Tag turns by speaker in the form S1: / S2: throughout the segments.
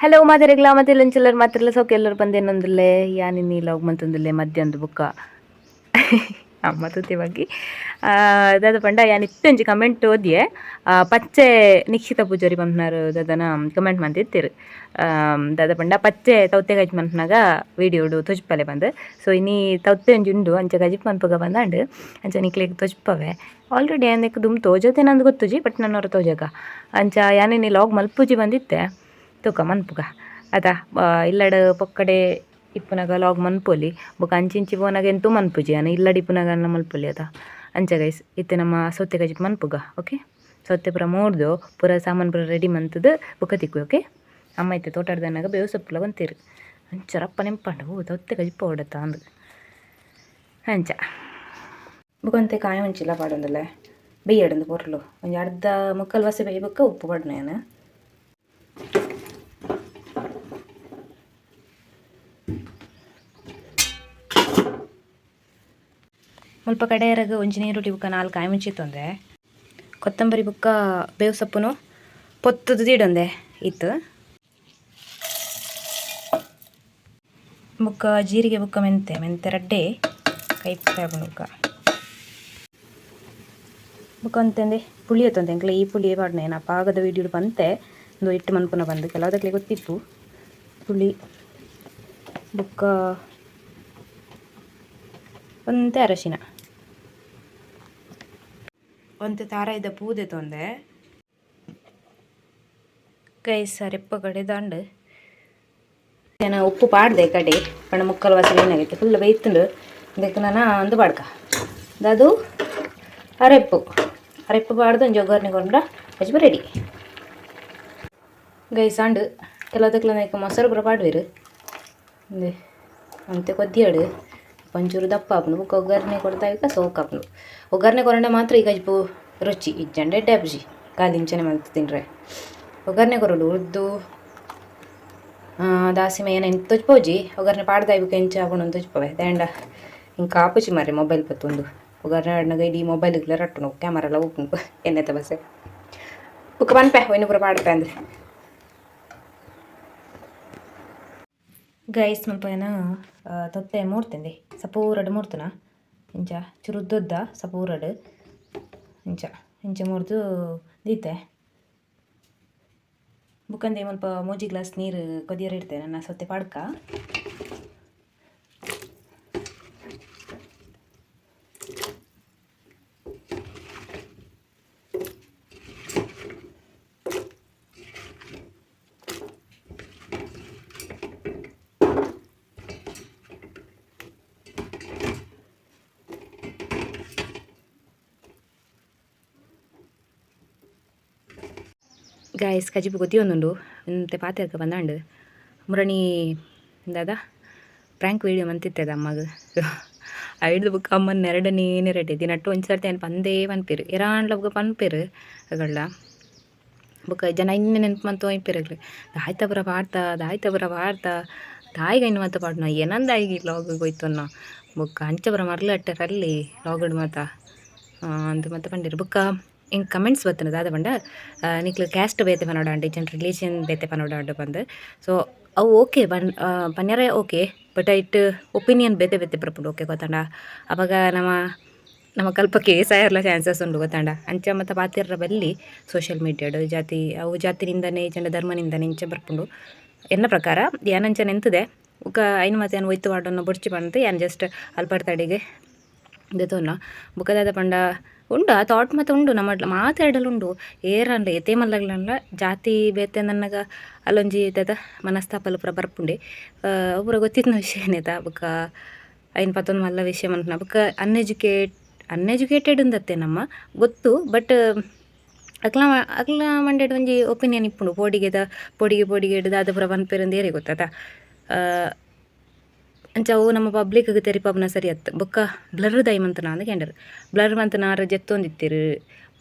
S1: hello ಮಾದರಿಗ್ಲಾ ಮತ್ತೆ ಲಂಚಲ್ಲರ್ ಮಾತ್ರಲ್ಲ ಸೋಕೆ ಎಲ್ಲರೂ ಬಂದೇನೊಂದಿಲ್ಲೇ ಯಾನಿನ್ನಿ log ಮಂತೊಂದಿಲ್ಲೇ ಮಧ್ಯಾಹ್ನದ ಬುಕ್ಕ ಅಮ್ಮ ತುತಿವಾಗಿ ದಾದ ಪಂಡ ಯಾನ್ ಇತ್ತಂಜಿ ಕಮೆಂಟ್ ಓದಿಯೆ ಪಚ್ಚೆ ನಿಕ್ಷಿತ ಪೂಜಾರಿ ಪಂಪ್ನಾರು ದಾದನ ಕಮೆಂಟ್ ಮಂತಿತ್ತಿರು ದಾದ ಪಂಡ ಪಚ್ಚೆ ತೌತೆ ಗಜ್ ಮನ್ಪನಾಗ ವೀಡಿಯೋಡು ತೊಜ್ಪಲೆ ಬಂದು ಸೊ ಇನ್ನಿ ತೌತೆ ಒಂಜಿ ಉಂಡು ಅಂಚ ಗಜಿಪ್ ಮನ್ಪಗ ಬಂದಾಂಡು ಅಂಚ ನಿಕ್ಲೆಗ್ ತೊಜ್ಪವೆ ಆಲ್ರೆಡಿ ಏನಕ್ಕೆ ದುಮ್ ತೋಜತೆ ನಂದು ಗೊತ್ತುಜಿ ಬಟ್ ನನ್ನವ್ರ ತೋಜಗ ಅಂಚ ಯಾನಿನ್ನಿ ಲಾಗ್ ಮಲ್ಪುಜಿ ಬಂದಿತ್ತೆ ತೂಕ ಮನ್ಪುಗ ಅದ ಇಲ್ಲಡ ಪೊಕ್ಕಡೆ ಇಪ್ಪುನಗ ಲಾಗ್ ಮನ್ಪೊಲಿ ಬೊಕ ಅಂಚಿಂಚಿ ಪೋನಾಗ ಎಂತೂ ಮನ್ಪುಜಿ ಅನ್ನ ಇಲ್ಲಡ ಇಪ್ಪುನಗ ಮಲ್ಪೊಲಿ ಅದ ಅಂಚ ಗೈಸ್ ಇತ್ತೆ ನಮ್ಮ ಸೊತ್ತೆ ಗಜಿಪ್ ಮನ್ಪುಗ ಓಕೆ ಸೊತ್ತೆ ಪೂರ ಮೋಡ್ದು ಪೂರ ಸಾಮಾನು ಪೂರ ರೆಡಿ ಮಂತದ್ದು ಬುಕ್ಕ ತಿಕ್ಕು ಓಕೆ ಅಮ್ಮ ಇತ್ತೆ ತೋಟಾಡ್ದನ್ನಾಗ ಬೇವು ಸೊಪ್ಪುಲ ಬಂತೀರು ಅಂಚರಪ್ಪ ನೆಂಪಂಡು ತೊತ್ತೆ ಗಜಿಪ್ಪ ಹೊಡತ್ತ ಅಂದು ಅಂಚ ಬುಕ್ಕಂತೆ ಕಾಯಿ ಮುಂಚಿಲ್ಲ ಪಾಡೊಂದಲ್ಲ ಬೇಯಡಂದು ಪೊರ್ಲು ಒಂಜಿ ಅರ್ಧ ಮುಕ್ಕಲ್ ವಸೆ ಬೇಯ್ಬೇಕ ಉಪ್ಪು ಪಡ್ನೇನು ಮುಲ್ಪ ಕಡೆಯರಾಗ ಒಂಜಿ ನೀರುಳ್ಳಿ ಬುಕ್ಕ 4 ಕಾಯಿ ಮುಂಚಿತ್ತೊಂದೆ ಕೊತ್ತಂಬರಿ ಬುಕ್ಕ ಬೇವು ಸೊಪ್ಪುನು ಪೊತ್ತುದು ತೀಡೊಂದೆ ಇತ್ತು ಬುಕ್ಕ ಜೀರಿಗೆ ಬುಕ್ಕ ಮೆಂತೆ ರಡ್ಡೆ ಕೈ ಬುಕ್ಕ ಬುಕ್ಕ ಅಂತಂದೆ ಪುಳಿ ಎತ್ತೊಂದೆ ಎಂಕ್ಲೆ ಈ ಪುಳಿ ಪಾಡ್ನೆ ನಾ ಪಾಗದ ವೀಡಿಯೋಡು ಬಂತೆ ಒಂದು ಇಟ್ಟು ಮನ್ಪುನ ಬಂದು ಕೆಲವದಕ್ಕೆ ಗೊತ್ತಿತ್ತು ಪುಳಿ ಬುಕ್ಕ ಒಂತೆ ಅರಶಿನ ಒಂತೆ ತಾರ ಇದ್ದ ಪೂದೆ ತೊಂದೆ ಕೈ ಸರೆಪ್ಪ ಕಡೆ ದಾಂಡು ನಾನು ಉಪ್ಪು ಪಾಡ್ದೆ ಕಡೆ ಪಣ ಮುಕ್ಕಲ್ ವಾಸನೆ ಏನಾಗೈತೆ ಫುಲ್ ಬೇಯ್ತುಂಡು ಅದಕ್ಕೆ ನಾನು ಒಂದು ಪಾಡ್ಕ ಅದು ಅರೆಪ್ಪು ಪಾಡ್ದು ಒಂದು ಒಗ್ಗರಣೆ ಕೊಂಡ ಹಚ್ಬ ರೆಡಿ ಗೈ ಸಾಂಡು ಕೆಲವದಕ್ಕೆ ಮೊಸರು ಪೂರ ಪಾಡ್ವೇರು ಅಂದೆ ಅಂತೆ ಕೊದ್ದಿಯಾಡು ಒಂಚೂರು ದಪ್ಪ ಹಾಪುನು ಬುಕ್ಕ ಒಗ್ಗರಣೆ ಕೊಡ್ತಾ ಸೋಕಾಪುನು ಒಗ್ಗರಣೆ ಕೊರಂಡೆ ಮಾತ್ರ ಈಗ ಇಜ್ಜು ರುಚಿ ಇಜ್ಜಂಡೆ ಡ್ಯಾಬ್ಜಿ ಕಾದಿಂಚನೆ ಮಾಡ್ತು ತಿನ್ರೆ ಒಗ್ಗರಣೆ ಕೊರಡು ಉರ್ದು ದಾಸಿಮೆ ಏನ ಇಂತ ತೊಜ್ಪೋಜಿ ಒಗ್ಗರಣೆ ಪಾಡ್ದ ಇವು ಕೆಂಚ ಹಾಕೊಂಡು ತೊಜ್ಪವೆ ದ್ಯಾಂಡ ಹಿಂಗೆ ಕಾಪುಚಿ ಮಾರಿ ಮೊಬೈಲ್ ಪತ್ತೊಂದು ಒಗ್ಗರಣೆ ಆಡ್ನಾಗ ಇಡೀ ಮೊಬೈಲ್ಗೆಲ್ಲ ರಟ್ಟು ಕ್ಯಾಮರಾ ಎಲ್ಲ ಉಪ್ಪು ಎಣ್ಣೆತ ಬಸ್ಸೆ ಬುಕ್ಕ ಪನ್ಪೆ ಒಯ್ನು ಪೂರ ಪಾಡ್ಪೆ ಅಂದರೆ ಗೈಸ್ ಮುಲ್ಪ ಏನು ತೊತ್ತೆ ಮೂಡ್ತೇನೆ ಸಪೂರಡು ಮೂಡ್ತನ ಇಂಚ ಚುರುದ್ದೊದ್ದ ಸಪೂರಡು ಇಂಚ ಮೂಡ್ದು ದೀತೆ ಬುಕ್ಕಂದೆ ಮುಲ್ಪ ಮೂಜಿ ಗ್ಲಾಸ್ ನೀರು ಕೊದಿಯರು ಇಡ್ತೇನೆ ನನ್ನ ಸೊತ್ತೆ ಪಾಡ್ಕ ಗಾಯಸ್ ಕಜಿಪು ಗೊತ್ತಿಯೊಂದುಂಡು ಇಂತೆ ಪಾತೆರ್ಕ ಬಂದಾಂಡು ಮುರಣಿ ದಾದ ಪ್ರ್ಯಾಂಕ್ ವೀಡಿಯೋ ಮಂತಿತ್ತದ ಅಮ್ಮಗ ಐಡ್ದು ಬುಕ್ ಅಮ್ಮನ ನೆರಡೆ ದಿನಟ್ಟು ಒಂದು ಸರ್ತಿ ಏನು ಪಂದೇ ಪನ್ಪೇರು ಎರಾಂಡ್ಲ ಬುಕ್ಕ ಪನ್ಪೇರು ಅಗಳ ಬುಕ್ಕ ಜನ ಇನ್ನೇ ನೆನ್ಪು ಮಂತು ಒಯ್ಪೇರಗ್ಲಿ ದಾಯ್ತ ಬರ ಪಾಡ್ತಾ ತಾಯಿಗೆ ಇನ್ನು ಮಾತ ಪಾಡ್ನ ಏನಂದ ಆಗಿ ಲಾಗಿಗೆ ಹೋಯ್ತು ಅನ್ನೋ ಬುಕ್ಕ ಅಂಚ ಬರ ಮರ್ಲು ಅಟ್ಟರಲ್ಲಿ ಲಾಗಡ್ ಮಾತ ಅಂತ ಮತ್ತೆ ಪಂಡಿರು ಬುಕ್ಕ ಹಿಂಗೆ ಕಮೆಂಟ್ಸ್ ಬರ್ತದೆ ದಾದ ಪಂಡ ನಿಕ್ಲು ಕ್ಯಾಸ್ಟ್ ಬೇತೆ ಪನೋಡ ಜನ ರಿಲೇಷನ್ ಬೇತೆ ಪನೋಡ ಬಂದು ಸೊ ಅವು ಓಕೆ ಪನ್ಯಾರ ಓಕೆ ಬಟ್ ಇಟ್ ಒಪಿನಿಯನ್ ಬೇತೆ ಬರ್ಪುಂಡು ಓಕೆ ಗೊತ್ತಾಂಡ ಅವಾಗ ನಮ್ಮ ಕಲ್ಪಕ್ಕೆ ಸಾಯರ್ಲ ಚಾನ್ಸಸ್ ಉಂಡು ಗೊತ್ತಾಂಡ ಅಂಚ ಮತ್ತು ಪಾತಿರ್ರ ಬಲ್ಲಿ ಸೋಷಿಯಲ್ ಮೀಡಿಯಾಡು ಜಾತಿನಿಂದನೇ ಜನ ಧರ್ಮನಿಂದನೇ ಇಂಚ ಬರ್ಪುಂಡು ಎನ್ನ ಪ್ರಕಾರ ಏನಂಚ ನೆಂತದೆ ಉಕ್ಕ ಐನು ಮತ್ತೆ ಏನು ಒಯ್ತು ವಾಡನ್ನು ಬೊಡ್ಚಿ ಬಂತು ಏನು ಜಸ್ಟ್ ಅಲ್ಪಡ್ತಾಡಿಗೆ ದೆತೋನ ಬುಕ್ಕದಾದ ಪಂಡ ಉಂಡು ಆ ಥಾಟ್ ಮತ್ತು ಉಂಡು ನಮ್ಮ ಮಾತಾಡಲುಂಡು ಏರನ್ಲ ಎತೆ ಮಲ್ಲಗ್ಲನ್ಲ ಜಾತಿ ಬೇತೆ ನನಗ ಅಲ್ಲೊಂಜಿ ಇದ್ದದ ಮನಸ್ತಾಪಲು ಪೂರ ಬರ್ಪುಂಡೆ ಪೂರ ಗೊತ್ತಿದ್ದ ವಿಷಯ ಏನೇತ ಬುಕ್ಕ ಐನು ಪತ್ತೊಂದು ಮಲ್ಲ ವಿಷಯ ಮನ್ಪುನ ಬುಕ್ಕ ಅನ್ಎಜುಕೇಟೆಡ್ ಅಂದತ್ತೆ ನಮ್ಮ ಗೊತ್ತು ಬಟ್ ಅಕ್ಲ ಮಂಡ್ಯದ ಒಂಜಿ ಒಪಿನಿಯನ್ ಇಪ್ಪುಂಡು ಪೊಡಿಗೆ ಇಡ್ದು ಅದು ಪೂರ ಪನ್ಪೇರಂದು ಏರೇ ಗೊತ್ತದ ಅಂಚ ಅವು ನಮ್ಮ ಪಬ್ಲಿಕ್ಗೆ ತೆರಿಪಾಪುನ ಸರಿ ಅತ್ತು ಬೊಕ್ಕ ಬ್ಲರ್ ದೈ ಮಂತನ ಅಂದ ಕ್ಯಾಂಡರ್ ಬ್ಲರ್ ಮಂತನ ಆರು ಜೆತ್ತೊಂದಿತ್ತಿರು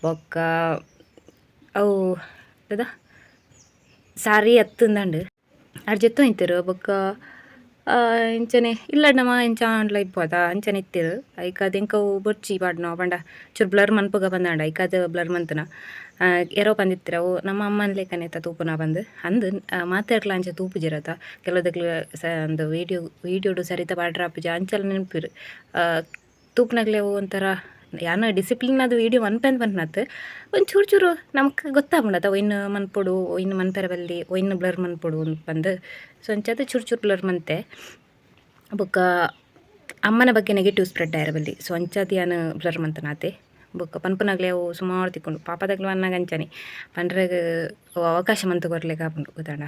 S1: ಬೊಕ್ಕ ಅವು ಅದ ಸಾರಿ ಅತ್ತಂದಂಡು ಆರು ಜೆತ್ತೊಂದಿತ್ತಿರು ಬೊಕ್ಕ ಇಂಚನೆ ಇಲ್ಲಣ್ಣಮ್ಮ ಇಂಚ ಆಂಡ್ಲ ಇಪ್ಪೋದ ಅಂಚನೆ ಇತ್ತಿರು ಐಕ್ ಅದು ಎಂಕವು ಬೊಚ್ಚಿ ಪಾಡ್ನ ಪಂಡ ಚೂರು ಬ್ಲರ್ ಮನ್ಪುಗ ಬಂದಾಂಡ ಐಕ್ ಅದು ಬ್ಲರ್ ಮಂತನ ಎರೋ ಬಂದಿತ್ತಿರವು ನಮ್ಮ ಅಮ್ಮನ ಲೇಖನೆತ ತೂಪುನ ಬಂದು ಅಂದು ಮಾತಾಡ್ಲ ಅಂಚೆ ತೂಪುಜಿರತ ಕೆಲವುದಕ್ಲು ಒಂದು ವೀಡಿಯೋಡು ಸರಿತ ಪಾಡ್ರ ಆಪುಜಿ ಅಂಚೆಲ್ಲ ನೆನಪಿರು ತೂಪುನಗ್ಲೆ ಒಂಥರ ಯಾನ ಡಿಸಿಪ್ಲಿನ್ ಅದು ವೀಡಿಯೋ ಮನ್ಪೆಂದು ಬಂದ್ನತ್ತು ಒಂದು ಚೂರು ಚೂರು ನಮ್ಗೆ ಗೊತ್ತಾಗ್ಬಿಡತ್ತ ಒಯ್ನು ಮನ್ಪೊಡು ಒಯ್ನು ಮನ್ಪೆರ ಬಲ್ಲಿ ಒಯ್ನು ಬ್ಲರ್ ಮನ್ಪೊಡು ಬಂದು ಸೊ ಅಂಚದು ಚೂರು ಚೂರು ಬ್ಲರ್ ಮಂತೆ ಬೊಕ್ಕ ಅಮ್ಮನ ಬಗ್ಗೆ ನೆಗೆಟಿವ್ ಸ್ಪ್ರೆಡ್ ಆಯ್ರ ಬಲ್ಲಿ ಸೊ ಅಂಚದು ಯಾನು ಬ್ಲರ್ ಮಂತನಾತೆ ಬೊಕ್ಕ ಪನ್ಪುನಗ್ಲೆ ಅವು ಸುಮಾರು ತಿಕ್ಕೊಂಡು ಪಾಪದಗ್ಲು ಅನ್ನಗ ಅಂಚನೆ ಪಂಡ್ರೆಗ್ ಅವಕಾಶ ಮಂತು ಕೊರ್ಲಿಕ್ಕೆ ಆಪುಂಡು ಗೊತ್ತಾಂಡ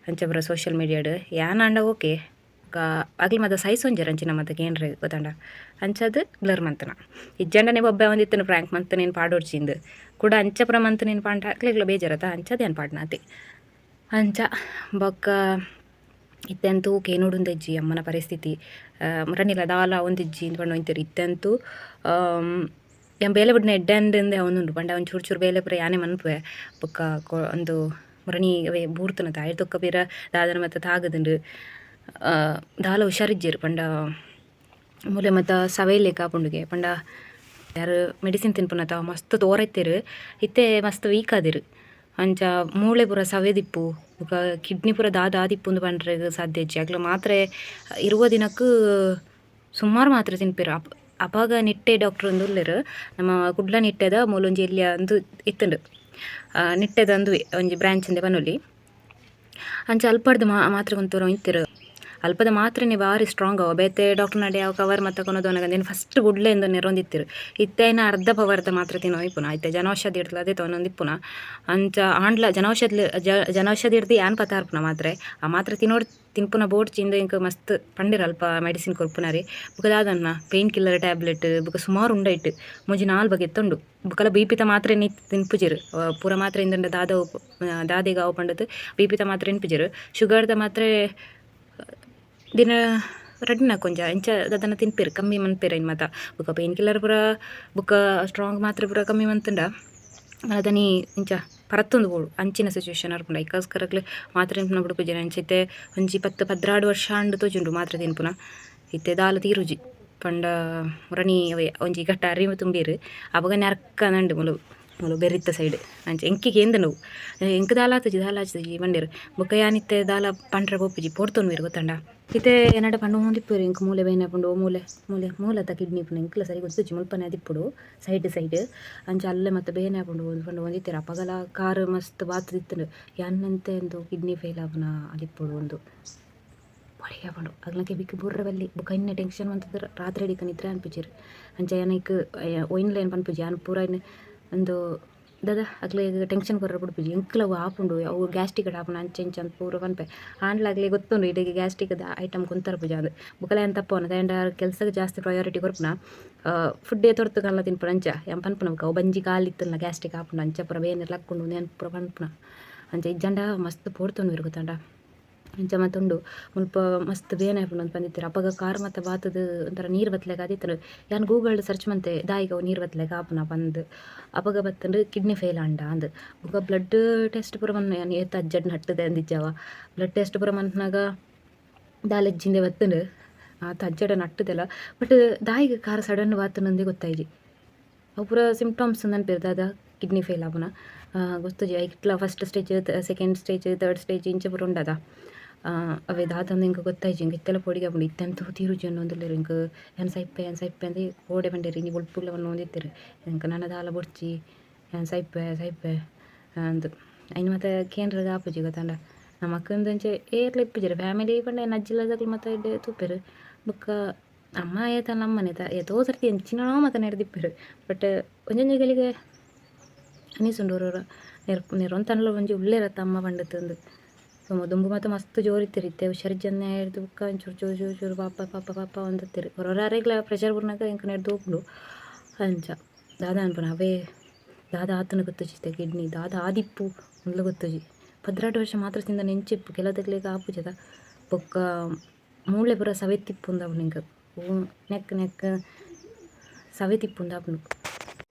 S1: ಅಂಚ ಬರೋ ಸೋಷಿಯಲ್ ಮೀಡಿಯಾಡ್ ಯಾನ್ ಆಂಡ ಓಕೆ ಆಗ್ಲಿ ಮತ್ತೆ ಸೈಜ್ ಒಂಜರ ಅಂಚಿನ ಮತ್ತೆ ಏನ್ರಿ ಗೊತ್ತಾಂಡ ಅಂಚದು ಬ್ಲರ್ ಮಂತನ ಇಜ್ಜಂಡನೆ ಒಬ್ಬ ಒಂದಿತ್ತನು ಫ್ರ್ಯಾಂಕ್ ಮಂತ್ ನೀನು ಪಾಡೋಡ್ಚಿಂದು ಕೂಡ ಅಂಚ ಪುರ ಮಂತ್ ನೀನು ಪಾಂಡ ಆಗ್ಲಿಗ್ಲ ಬೇಜಾರತ ಅಂಚದು ಏನು ಪಾಡ್ನಾತಿ ಅಂಚ ಬೊಕ್ಕ ಇತ್ತೆಂತೂ ಕೇನೋಡುಂದಜ್ಜಿ ಅಮ್ಮನ ಪರಿಸ್ಥಿತಿ ಮರನಿಲ್ಲ ದಾಲ ಒಂದಿಜ್ಜಿ ಅಂತ ಪಂಡು ಒಂತಿರು ಇತ್ತೆಂತೂ ಬೇಲೆ ಬಿಡ್ನ ಎಡ್ಡೆಂದೆ ಅವನುಂಡು ಪಂಡ ಒಂದು ಚೂರು ಚೂರು ಬೇಲೆ ಪುರ ಯಾನೆ ಮನ್ಪುವೆ ಬೊಕ್ಕ ಒಂದು ಮುರಣಿ ಅವೇ ಬೂರ್ತನದ ಆಯ್ತು ತೊಕ್ಕ ಬೇರೆ ದಾದನ ಮತ್ತು ತಾಗದುಂಡು ದಾಲ ಹುಷಾರಿಜ್ಜೇರು ಪಂಡ ಮೂಲೆ ಮತ್ತು ಸವೈಲೆ ಕಾಪುಂಡುಗೆ ಪಂಡ ಯಾರು ಮೆಡಿಸಿನ್ ತಿನ್ಪುನತ ಮಸ್ತ್ ತೋರೈತೇರು ಇತ್ತೆ ಮಸ್ತ್ ವೀಕ್ ಆದಿರು ಅಂಚ ಮೂಳೆ ಪೂರ ಸವೆದಿಪ್ಪು ಬೊಕ ಕಿಡ್ನಿ ಪೂರ ದಾದಿಪ್ಪುಂದು ಪಂಡ್ರೆ ಸಾಧ್ಯ ಇಜ್ಜಿ ಆಗ್ಲ ಮಾತ್ರೆ ಇರುವ ದಿನಕ್ಕೂ ಸುಮಾರು ಮಾತ್ರೆ ತಿನ್ಪೇರು ಅಪಾಗ ನಿಟ್ಟೆ ಡಾಕ್ಟ್ರ್ ಒಂದು ಉಲ್ಲೆರು ನಮ್ಮ ಕುಡ್ಲ ನಿಟ್ಟೆದ ಮೂಲೊಂಜಿ ಎಲ್ಲಿಯ ಅಂದು ಇತ್ತುಂಡು ನಿಟ್ಟೆದ ಅಂದು ಒಂಜಿ ಬ್ರಾಂಚಿಂದ ಪನೊಲಿ ಅಂಚ ಅಲ್ಪಡ್ದು ಮಾತ್ರೆ ಕುಂತೂರು ಇಂತಿರು ಅಲ್ಪದ ಮಾತ್ರೆನೇ ಭಾರಿ ಸ್ಟ್ರಾಂಗ್ ಅವ ಬೇತೆ ಡಾಕ್ಟರ್ ನಡೆ ಯಾವ ಕವರ್ ಮತ್ತು ಕೊನೋದೊನಗಂದೇನು ಫಸ್ಟ್ ಗುಡ್ಲೆ ಎಂದು ನೆರೊಂದಿತ್ತಿರು ಇತ್ತೇನ ಅರ್ಧ ಪವರ್ದ ಮಾತ್ರೆ ತಿನ್ನೋ ಇಪ್ಪುನ ಐತೆ ಜನೌಷಧಿ ಇಡ್ತಲ ಅದೇ ತೊಗೊಂದಿಪ್ಪುನ ಅಂಚ ಆಂಡ್ಲ ಜನೌಷಧಿ ಇಡ್ದು ಯಾನ್ ಪತಾರ್ಪುನ ಮಾತ್ರೆ ಆ ಮಾತ್ರೆ ತಿನ್ಪುನ ಬೋಡ್ಚಿಂದ ಇಂಕ ಮಸ್ತ್ ಪಂಡಿರ ಅಲ್ಪ ಮೆಡಿಸಿನ್ ಕೊರ್ಪುನರಿ ಬುಕದಾದನ್ನ ಪೇನ್ ಕಿಲ್ಲರ್ ಟ್ಯಾಬ್ಲೆಟ್ ಬುಕ ಸುಮಾರು ಉಂಡೈಟ್ ಮುಂಜಿ 4 ಬಗೆ ಎತ್ತುಂಡು ಬುಕಲ ಬೀಪಿತ ಮಾತ್ರೆ ನೀ ತಿನ್ಪುಜಿರು ಪೂರ ಮಾತ್ರೆ ಇಂದ ದಾದೆಗ ಅವು ಪಂಡದು ಬೀಪಿತ ಮಾತ್ರೆ ತಿನ್ಪುಜಿರು ಶುಗರ್ದ ಮಾತ್ರೆ ದಿನ ರಡ್ಡಿನ ಕೊಂಚ ಎಂಚ ಅದನ್ನು ತಿನ್ಪೇರು ಕಮ್ಮಿ ಮನ್ಪೇರು ಇನ್ನು ಮಾತ ಬುಕ್ಕ ಪೇನ್ ಕಿಲ್ಲರ್ ಪೂರ ಬುಕ್ಕ ಸ್ಟ್ರಾಂಗ್ ಮಾತ್ರೆ ಪೂರ ಕಮ್ಮಿ ಮಂತುಂಡ ಅದನಿ ಇಂಚ ಪರತ್ತೊಂದು ಬೋಡು ಅಂಚಿನ ಸಿಚುವೇಶನ್ ಅರ್ಪುಂಡ ಐಕೋಸ್ಕರಗ್ಲು ಮಾತ್ರೆ ತಿನ್ಪುನ ಬಿಡುಪುಜಿ ಅಂಚಿತ್ತೆ ಒಂಜಿ 10-16 ವರ್ಷ ಅಂಡು ತೋಜುಂಡು ಮಾತ್ರೆ ತಿನ್ಪುನ ಇತ್ತೆ ದಾಲ ತೀರುಜಿ ಪಂಡ ಮುರಣಿ ಅವೇ ಒಂಜಿ ಗಟ್ಟ ಅರಿವು ತುಂಬಿರು ಅವಾಗ ನೆರ್ಕ ನಂಡು ಮುಲು ಬೆರಿತ್ತ ಸೈಡ್ ಅಂಚ ಎಂಕಿಗೆ ಎಂದ ನೋವು ಎಂಕ್ ದಾಲಾತಜಿ ಬಂಡೇರು ಬೊಕ್ಕ ಯಾನಿತ್ತೆ ದಾಲ ಪಂಡ್ರೆ ಪೋಪುಜಿ ಪೋಡ್ತೊನ್ವೇರು ಗೊತ್ತಂಡ ಇತ್ತೆ ಏನಡ ಪಂಡು ಹೊಂದಿಪ್ಪೇರು ಇಂಕ ಮೂಲೆ ಬೇನೆ ಪಂಡು ಮೂಲತ ಕಿಡ್ನಿ ಪುನ ಇಂಕ್ಲ ಸರಿ ಗೊತ್ತುಜಿ ಮುಲ್ಪನೆ ಅದಿಪ್ಪುಡು ಸೈಡ್ ಅಂಚ ಅಲ್ಲೇ ಮತ್ತೆ ಬೇನೆ ಪಂಡು ಹೊಂದಿತ್ತೇರು ಅಪಗಲ ಕಾರ್ ಮಸ್ತ್ ಬಾತದಿತ್ತುಂಡು ಯಾನಂತೆ ಒಂದು ಕಿಡ್ನಿ ಫೇಲ್ ಆಪುನ ಅದಿಪ್ಪುಡು ಒಂದು ಹೊಡಿಗೆ ಪಂಡು ಅಗ್ಲಕ್ಕೆ ಬಿಕ್ಕು ಬುರ್ರ ಬಲ್ಲಿ ಬುಕ್ಕ ಇನ್ನೆ ಟೆನ್ಷನ್ ಅಂತಂದ್ರೆ ರಾತ್ರಿ ಹಿಡಿಕ ನಿದ್ರೆ ಅನ್ಪಿಜಿರು ಅಂಚ ಏನಕ್ಕೆ ಒಯ್ನ್ಲೇನು ಪನ್ಪುಜಿ ಯಾನ್ ಪೂರ ಒಂದು ದಾದ ಅಗ್ಲೆ ಟೆನ್ಷನ್ ಕೊರ್ರ ಬಿಡ್ಪುಜಿ ಎಂಕ್ಲವು ಆಪುಂಡು ಅವು ಗ್ಯಾಸ್ಟಿಕ್ ಆಪುಂಡು ಅಂಚೆ ಅಂತ ಪೂರ ಪನ್ಪೆ ಆಂಡ್ಲಾಗ್ಲಿ ಗೊತ್ತುಂಡು ಇಡೀ ಗ್ಯಾಸ್ಟಿಕ್ದ ಐಟಮ್ ಕುಂತರ ಪೂಜ ಅದು ಬುಕಲ ಏನು ತಪ್ಪವನ ತಗೊಂಡ ಕೆಲಸಕ್ಕೆ ಜಾಸ್ತಿ ಪ್ರಯಾರಿಟಿ ಕೊರ್ಪುನ ಫುಡ್ಡೇ ತೊರ್ತು ಕಲ್ಲ ತಿನ್ಪುನ ಅಂಚ ಏನು ಪನ್ಪುನ ಅವು ಬಂಜಿ ಕಾಲಿತ್ತಲ್ಲ ಗ್ಯಾಸ್ಟಿಕ್ ಆಪುಂಡು ಅಂಚ ಪೂರ ಬೇನೆ ಲಕ್ಕೊಂಡು ನೆನ್ ಪೂರ ಪನ್ಪುನ ಅಂಚ ಇಜ್ಜಂಡ ಮಸ್ತ್ ಪೋಡ್ತೊಂಡು ಗೊತ್ತಂಡ ಅಂಚ ಮತ್ತೊಂದು ಮುಲ್ಪ ಮಸ್ತ್ ಬೇನೆ ಆಪುಂಡು ಅಂತ ಬಂದಿತ್ತಾರೆ ಅಪಗ ಕಾರ್ ಮತ್ತು ಬಾತದ ಒಂಥರ ನೀರು ಬತ್ತಲೆಗೆ ಆದಿತ್ತರು ಯಾನು ಗೂಗಲ್ಡ್ ಸರ್ಚ್ ಮಂತೆ ದಾಯಿಗವು ನೀರು ಬತ್ತಲೆಗೆ ಆಪುನ ಬಂದು ಅಪಗ ಬತ್ತಂಡು ಕಿಡ್ನಿ ಫೇಲ್ ಅಂಡ ಅಂದು ಬುಕ್ಕ ಬ್ಲಡ್ ಟೆಸ್ಟ್ ಪೂರ ಮನ್ನ ಯಾನು ಏತ ಅಜ್ಜಡ್ನ ಹಟ್ಟದೆ ಅಂದಿಜ್ಜವ ಬ್ಲಡ್ ಟೆಸ್ಟ್ ಪೂರ ಮನ್ಪನಾಗ ದಾಲೆಜ್ಜಿಂದೆ ಬತ್ತಂಡು ಆತ ಅಜ್ಜಡ ನಟ್ಟದೆಲ್ಲ ಬಟ್ ದಾಯಿಗೆ ಕಾರ್ ಸಡನ್ ಬಾತನಂದೇ ಗೊತ್ತಾಯ್ಜಿ ಅವು ಪೂರ ಸಿಂಪ್ಟಮ್ಸ್ ನೆನಪಿರು ದಾದ ಕಿಡ್ನಿ ಫೇಲ್ ಆಪುನ ಗೊತ್ತುಜಿ ಇಟ್ಲ first stage second stage third stage ಇಂಚೆ ಪೂರ ಉಂಡದ ಅವೇ ದಾತಂದು ಇಂಕ ಗೊತ್ತಾಯ್ಜಿ ಇಂಕ ಇತ್ತೆಲ್ಲ ಪೊಡಿಗೆ ಆಪುಂಡು ಇತ್ತೆಂತೂ ತೀರುಜಿ ಅನ್ನೊಂದುಲ್ಲೇರು ಇಂಕ ಏನು ಸೈಪೆ ಅಂದು ಓಡೆ ಬಂಡೇರಿ ನೀವು ಉಳ್ಪುಲ್ಲವನ್ನು ಹೊಂದಿತ್ತೀರಿ ಇಂಕ ನನ್ನ ದಾಲ ಬುಡ್ಚಿ ಏನು ಸೈಪೆ ಅಂದು ಐನು ಮತ್ತು ಕೇಂದ್ರದ ಆಪುಜಿ ಗೊತ್ತಂಡ ನಮ್ಮ ಅಕ್ಕಂದು ಅಂಚೆ ಏರ್ಲ ಇಪ್ಪಿಜಿರು ಫ್ಯಾಮಿಲಿ ಪಂಡ ಏನು ಅಜ್ಜಿಲ್ಲದಾಗ್ಲು ಮತ್ತು ಇಡ್ಡೆ ತೂಪೇರು ಬುಕ್ಕ ಅಮ್ಮ ಏತ ನಮ್ಮನೆ ಏತೋ ಸರ್ತಿ ಎಂಚಿನೋ ಮತ್ತು ನೆರೆದಿಪ್ಪೇರು ಬಟ್ ಒಂಜೊಂಜಿಗಳಿಗೆ ಅನಿಸುಂಡು ಅವ್ರವ್ರ ನೆರೊಂತನಲ್ಲ ಒಂಜಿ ಉಳ್ಳೇರತ್ತ ಅಮ್ಮ ಪಂಡತ್ತಂದು ದುಂಬು ಮತ್ತು ಮಸ್ತ್ ಜೋರಿತ್ತಿರಿತ್ತೆ ಹುಷಾರಿಜ್ಜನ್ನೇ ಹಿಡ್ದು ಬುಕ್ಕ ಚೂರು ಪಾಪ ಒಂದತ್ತಿರು ಹೊರವರೆಗ್ಲ ಪ್ರೆಷರ್ ಬುರ್ನಾಗ ಇಂಕ ನೆಡ್ದು ಹೋಗ್ಲು ಅಂಚ ದಾದ ಅನ್ಪನ ಅವೇ ದಾದ ಆತನ ಗೊತ್ತುಜಿತ್ತೆ ಕಿಡ್ನಿ ದಾದ ಆದಿಪ್ಪು ಮೊದಲು ಗೊತ್ತುಜಿ 16 ವರ್ಷ ಮಾತ್ರ ತಿಂದ ನೆಂಚಿಪ್ಪು ಕೆಲದಗ್ಲಿಗೆ ಆಪುಜದ ಬೊಕ್ಕ ಮೂಳೆ ಪೂರ ಸವೆತಿಪ್ಪುಂದಾಪುಂಡು ಇಂಕ ನೆಕ್ ಸವೆತಿಪ್ಪುಂದಾಪುಂಡು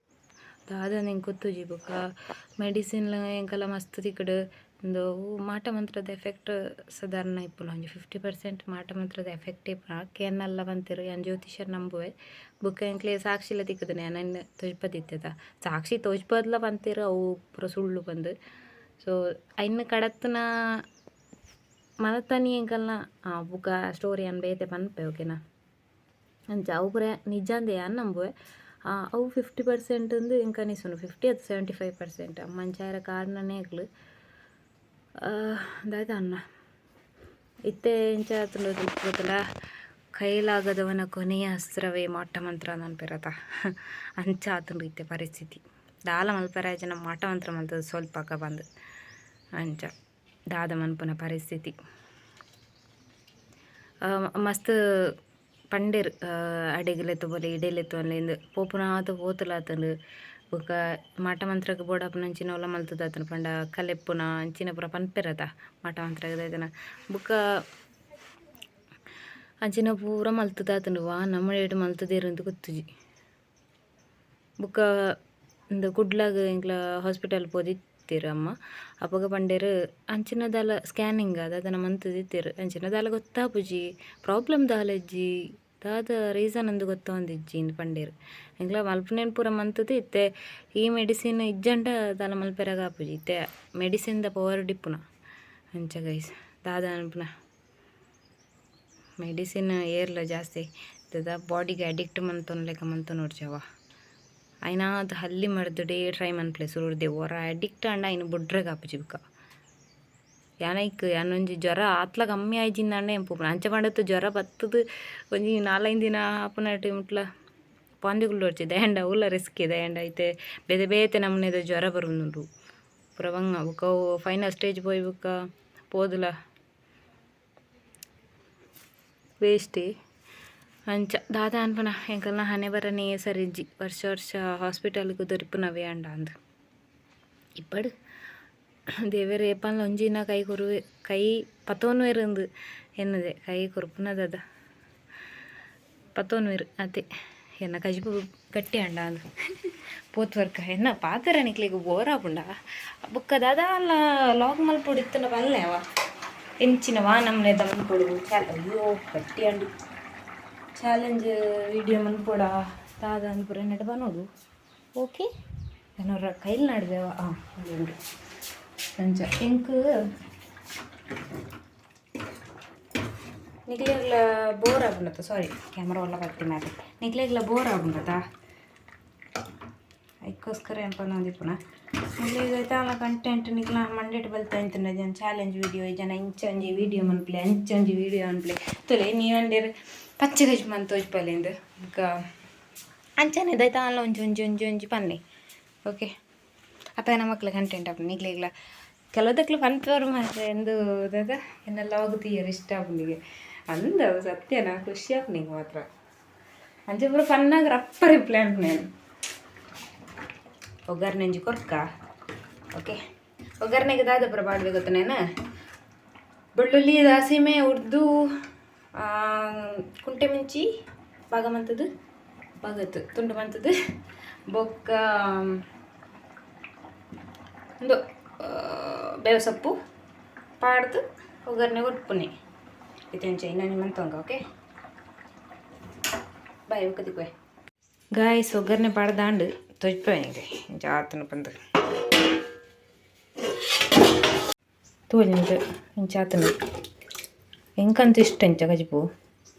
S1: ದಾದ ನಿಂಗೆ ಗೊತ್ತುಜಿ ಬೊಕ್ಕ ಮೆಡಿಸಿನ್ ಎಂಕಲ್ಲ ಮಸ್ತ್ ತಿಕ್ಕಡು ಒಂದು ಮಾಟ ಮಂತ್ರದ ಎಫೆಕ್ಟ್ ಸಾಧಾರಣ ಇಪ್ಪುನ ಒಂಜಿ 50% ಮಾಟ ಮಂತ್ರದ ಎಫೆಕ್ಟ್ ಇಪ್ಪುನ ಕೇನಲ್ಲ ಬಂತಿರು ಯಾನ್ ಜ್ಯೋತಿಷರ್ ನಂಬುವೆ ಬುಕ್ಕ ಎಂಕ್ಲೆ ಸಾಕ್ಷಿಲ ತಿಕ್ಕುದನೆ ನನ್ನ ತೋಜ್ಪದಿತ್ತದ ಸಾಕ್ಷಿ ತೋಜ್ಪದ್ಲ ಬಂತಿರು ಅವು ಪೂರ ಸುಳ್ಳು ಬಂದು ಸೊ ಐನ್ ಕಡತ್ನ ಮನತನಿ ಎಂಕಲ್ನ ಬುಕ್ಕ ಸ್ಟೋರಿ ಅನ್ ಬೇತೆ ಪನ್ಪೆ ಓಕೆನಾ ಅಂಚ ಅವು ಪೂರ ನಿಜ ಅಂದೆ ಯಾನ್ ನಂಬುವೆ ಅವು 50% ಅಂದು ಎಂಕ ಅನಿಸುನು 50 ಅದು 75% ಮಂಚಾಯರ ಕಾರಣನೇ ಆಗ್ಲು ದಾಯ್ತ ಅನ್ನ ಇತ್ತೆ ಎಂಚ ಗೊತ್ತಲ್ಲ ಕೈಲಾಗದವನ ಕೊನೆಯ ಅಸ್ತ್ರವೇ ಮಾಟ ಮಂತ್ರ ಅನ್ಪಿರತ ಅಂಚ ಆತುಂಡು ಇತ್ತೆ ಪರಿಸ್ಥಿತಿ ದಾಲ ಮಲ್ಪರ ಜನ ಮಾಟ ಮಂತ್ರ ಮಲ್ತದ ಸ್ವಲ್ಪಕ ಬಂದು ಅಂಚ ದಾದ ಮನ್ಪುನ ಪರಿಸ್ಥಿತಿ ಮಸ್ತ್ ಪಂಡೇರು ಅಡೆಗಲೆತ್ತು ಬೋಲೆ ಇಡೆಲೆತ್ತು ಅಲ್ಲಿಂದ ಪೋಪುನಾತ ಪೋತುಲಾತಂಡು ಬೊಕ ಮಾಟ ಮಂತ್ರಕ್ಕೆ ಬೋಡಪ್ಪನ ಅಂಚಿನ ಒಲ ಮಲ್ತದಾತನ ಪಂಡ ಕಲೆಪ್ಪುನ ಅಂಚಿನ ಪೂರ ಪನ್ಪೆರತ ಮಾಟ ಮಂತ್ರಕ್ಕೆ ದಾಯ್ತನ ಬೊಕ ಅಂಚಿನ ಪೂರ ಮಲ್ತದಾತಂಡು ವಾ ನಮ್ಮ ಏಟು ಮಲ್ತದೇರು ಅಂತ ಗೊತ್ತುಜಿ ಬೊಕ ಇಂದ ಕುಡ್ಲಾಗ ಇಂಕ್ಲ ಹಾಸ್ಪಿಟಲ್ ಪೋದಿತ್ತೇರು ಅಮ್ಮ ಅಪ್ಪಗ ಪಂಡೇರು ಅಂಚಿನ ದಾಲ ಸ್ಕ್ಯಾನಿಂಗ್ ಅದನ್ನ ಮಂತದಿತ್ತೇರು ಅಂಚಿನ ದಾಲ ಗೊತ್ತಾಪುಜಿ ಪ್ರಾಬ್ಲಮ್ ದಾಲಜ್ಜಿ ದಾದ ರೀಸನ್ ಅಂದು ಗೊತ್ತೊಂದಿಜ್ಜಿ ಇಂದು ಪಂಡೇರು ಎಂಕ್ಲ ಮಲ್ಪನೇನು ಪೂರ ಮಂತದ್ದು ಇತ್ತೆ ಈ ಮೆಡಿಸಿನ್ ಇಜ್ಜಂಡ ದಾಲ ಮಲ್ಪೆರಾಗ ಆಪುಜಿ ಇತ್ತೆ ಮೆಡಿಸಿನ್ದ ಪವರ್ ಡಿಪ್ಪುನ ಅಂಚ ಗೈಸ್ ದಾದ ಅನ್ಪುನ ಮೆಡಿಸಿನ್ ಏರ್ಲ ಜಾಸ್ತಿ ದಾದ ಬಾಡಿಗೆ ಅಡಿಕ್ಟ್ ಮಂತೊನ್ ಲೆಕ್ಕ ಮಂತ ನೋಡ್ಚವ అయినా ಅದು ಹಲ್ಲಿ ಮರ್ದು ಡೇ ಟ್ರೈ ಮನ್ಪ್ಲೆ ಸುರುಡ್ದೆ ಒರ ಅಡಿಕ್ಟ್ ಅಂಡ ಇನ್ನು ಬುಡ್ರೆಗ್ ಆಪುಜಿ ಬುಕ್ಕ ಯಾನೈಕ್ ಯಾನೊಂಜಿ ಜ್ವರ ಆತ್ಲ ಕಮ್ಮಿ ಆಯ್ಜಿಂದಾಂಡ ಎಂಪುಪುನ ಅಂಚ ಪಂಡತ್ತು ಜ್ವರ ಬತ್ತದು ಒಂಜಿ 4-5 ದಿನ ಆಪುನಟಿ ಮುಟ್ಲ ಪಾಂದಿಗುಳ್ಳು ಹೊಡ್ಚಿ ದಯಂಡ ಉಲ್ಲ ರಿಸ್ಕ್ ದಯಂಡ ಐತೆ ಬೇತೆ ಬೇತೆ ನಮ್ಮನೆದ ಜ್ವರ ಬರುಂದುಂಡು ಪೂರ ಬಂಗ ಬುಕ್ಕ ಅವು ಫೈನಲ್ ಸ್ಟೇಜ್ ಪೋಯಿ ಬುಕ್ಕ ಪೋದುಲ ವೇಸ್ಟೇ ಅಂಚ ದಾದ ಅನ್ಪನ ಎಂಕಲ್ನ ಹನೆ ಬರನೇ ಸರಿಜ್ಜಿ ವರ್ಷ ವರ್ಷ ಹಾಸ್ಪಿಟಲ್ಗೆ ದೊರಿಪುನವೇ ಅಂಡ ಅಂದು ಇಪ್ಪಡು ದೇವೇರು ಏಪನ್ಲ ಒಂಜಿನ ಕೈ ಕೊರುವೆ ಕೈ ಪತೋನು ಇರಂದು ಎನ್ನದೆ ಕೈ ಕೊರುಪುನದ ಪತೋನು ಇರು ಅದೇ ಎನ್ನ ಕಜಿಪು ಗಟ್ಟಿ ಅಂಡ ಅಂದು ಪೋತ್ವರ್ಕ ಎನ್ನ ಪಾತರ ನಿಕ್ಲಿಗೆ ಬೋರ್ ಆಪುಂಡ ಬುಕ್ಕ ದಾದ ಅಲ್ಲ ಲಾಗ್ ಮಲ್ಪೊಡಿತ್ತನ ಬಲ್ಲೆ ಅವ ಎಂಚಿನವಾ ನಮ್ಮನೆ ದಮ್ಮನ್ಪೊಡು ಅಯ್ಯೋ ಗಟ್ಟಿ ಅಂಡು ಚಾಲೆಂಜ್ ವಿಡಿಯೋ ಮನ್ಪೋಡ ದಾದ ಅನ್ಪುರ ನೆಟ ಬನ್ನೋಡು ಓಕೆ ಏನವ್ರ ಕೈಲಿ ನಡ್ದೇವ ಉಂಡು ಅಂಚ ಎಂಕ್ ನಿಕ್ಲೆಗ್ಲ ಬೋರ್ ಆಗುಂಡತ ಸಾರಿ ಕ್ಯಾಮ್ರಾ ಒಲ್ಲ ಕಟ್ಟಿ ಮ್ಯಾಲೆ ನಿಕ್ಲೆಗ್ಲ ಬೋರ್ ಆಗುಂಡತ ಅದಕ್ಕೋಸ್ಕರ ಏನಪ್ಪ ಅಂದಿಪ್ಪುನ ನಿಕ್ಲೆಗ್ ತಾಲ ಕಂಟೆಂಟ್ ನಿಕ್ಲ ಮಂಡೇಟ್ ಬಲ್ತಾ ಇಂತನ ಜನ ಚಾಲೆಂಜ್ ವಿಡಿಯೋ ಜನ ಇಂಚಂಜಿ ವಿಡಿಯೋ ಮನ್ಪ್ಲೆ ಅಂಚಂಜಿ ವಿಡಿಯೋ ಅನ್ಪ್ಲೆ ತೊಲೆ ನೀವಂಡೇರು ಪಚ್ಚೆ ಗಜ್ ಮಂತ್ ತೋಜ್ಪಲ್ಲಿಂದು ಈಗ ಅಂಚನೆ ದೈತ ಅಲ್ಲ ಒಂಜಿ ಪನ್ನೆ ಓಕೆ ಅಪ್ಪ ನಮ್ಮ ಮಕ್ಳ ಕಂಟೆಂಟ್ ಅಪ್ಪ ನಿಗ್ಲಿಗ್ಲ ಕೆಲವದಕ್ಲು ಪನ್ಪವ್ರು ಮಾತ್ರ ಎಂದು ಅದ ಎನ್ನೆಲ್ಲ ಹೋಗುತ್ತೀಯರು ಇಷ್ಟ ಅಪ್ಪನಿಗೆ ಅಂದ ಸತ್ಯನ ಖುಷಿ ಆಪ್ ನಿಂಗೆ ಮಾತ್ರ ಅಂಚೆ ಪೂರ ಪನ್ನಾಗ ರಪ್ಪ ರಿಪ್ಲೈ ಅಂತ ನಾನು ಒಗ್ಗರ್ನೆಂಜಿ ಕೊರ್ಕ ಓಕೆ ಒಗ್ಗರ್ನೆಗೆ ದಾದ ಪುರ ಬಾಡ್ವೆ ಗೊತ್ತ ನಾನು ಬೆಳ್ಳುಳ್ಳಿ ದಾಸಿಮೆ ಉರ್ದು ಕುಂಟೆ ಮಿಂಚಿ ಭಾಗ ಮಂತದ್ದು ಭಾಗತ್ತು ತುಂಡು ಮಂತದ್ದು ಬೊಕ್ಕ ಒಂದು ಬೇವು ಸೊಪ್ಪು ಪಾಡ್ದು ಒಗ್ಗರಣೆ ಉರ್ಪುನಿ ಇತೆಂಚ ಇನ್ನ ನಿಮ್ಮಂತಂಗ ಓಕೆ ಬಾಯ್ ಒಕ್ಕದಿಕ್ವೆ ಗಾಯ್ಸ್ ಒಗ್ಗರಣೆ ಪಾಡ್ದಾಂಡು ತೊಜ್ಪನಿಗೆ ಜಾತನು ಬಂದು ತೋಜಂದು ಇಂಚಾತನು ಎಂಕಂತ ಇಷ್ಟ ಇಂಚ ಗಜಿಪು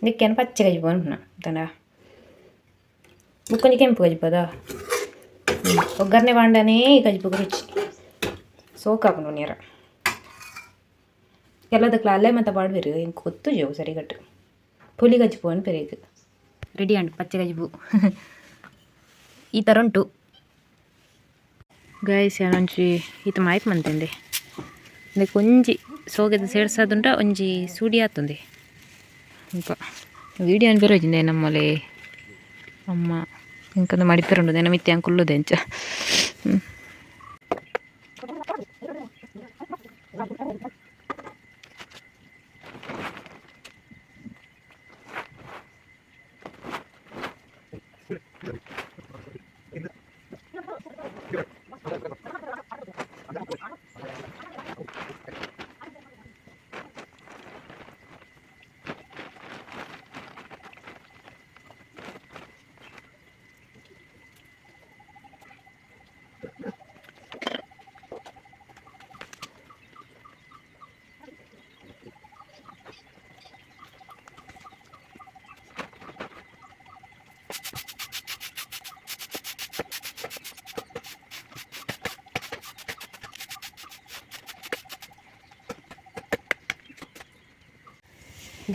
S1: ನಿಕ್ಕೇನು ಪಚ್ಚೆ ಗಜಿಪು ಅನ್ಪುನ ತನ ಮುಕ್ಕೊಂಜಿ ಕೆಂಪು ಗಜಿಪು ಅದ ಒಗ್ಗರಣೆ ಬಾಂಡನೇ ಗಜಿಪು ರುಚಿ ಸೋಕಾಪುನು ನೀರ ಕೆಲದಕ್ಲ ಅಲ್ಲೇ ಮತ್ತೆ ಬಾಡ್ಬೇರು ಹೆಂಗೆ ಗೊತ್ತು ಜೋ ಸರಿಗಟ್ಟು ಪುಲಿ ಗಜಿಪು ಅನ್ಪೆರೇಗ ರೆಡಿ ಅಂಡು ಪಚ್ಚೆ ಗಜಿಪು ಈ ಥರ ಉಂಟು ಗಾಯ್ಸ್ ಯಾನೊಂಜಿ ಈತ ಮಾಯ್ತು ಮಂತಂದೆ ಅಂದರೆ ಕೊಂಜಿ ಸೋಗೆದ ಸೇಡ್ಸದುಂಟ ಒಂಜಿ ಸೂಡಿ ಆತುಂದೆ ಇಂಪ ವೀಡಿಯೋ ಅನ್ ಬೇರೋಜಿಂದೆ ನಮ್ಮಲೆ ಅಮ್ಮ ಇಂಕಂದು ಮಡಿಪೆರುಂಡು ನೆನ ಮಿತ್ತಿ ಅಂಕುಲ್ಲುದೆ ಅಂಚ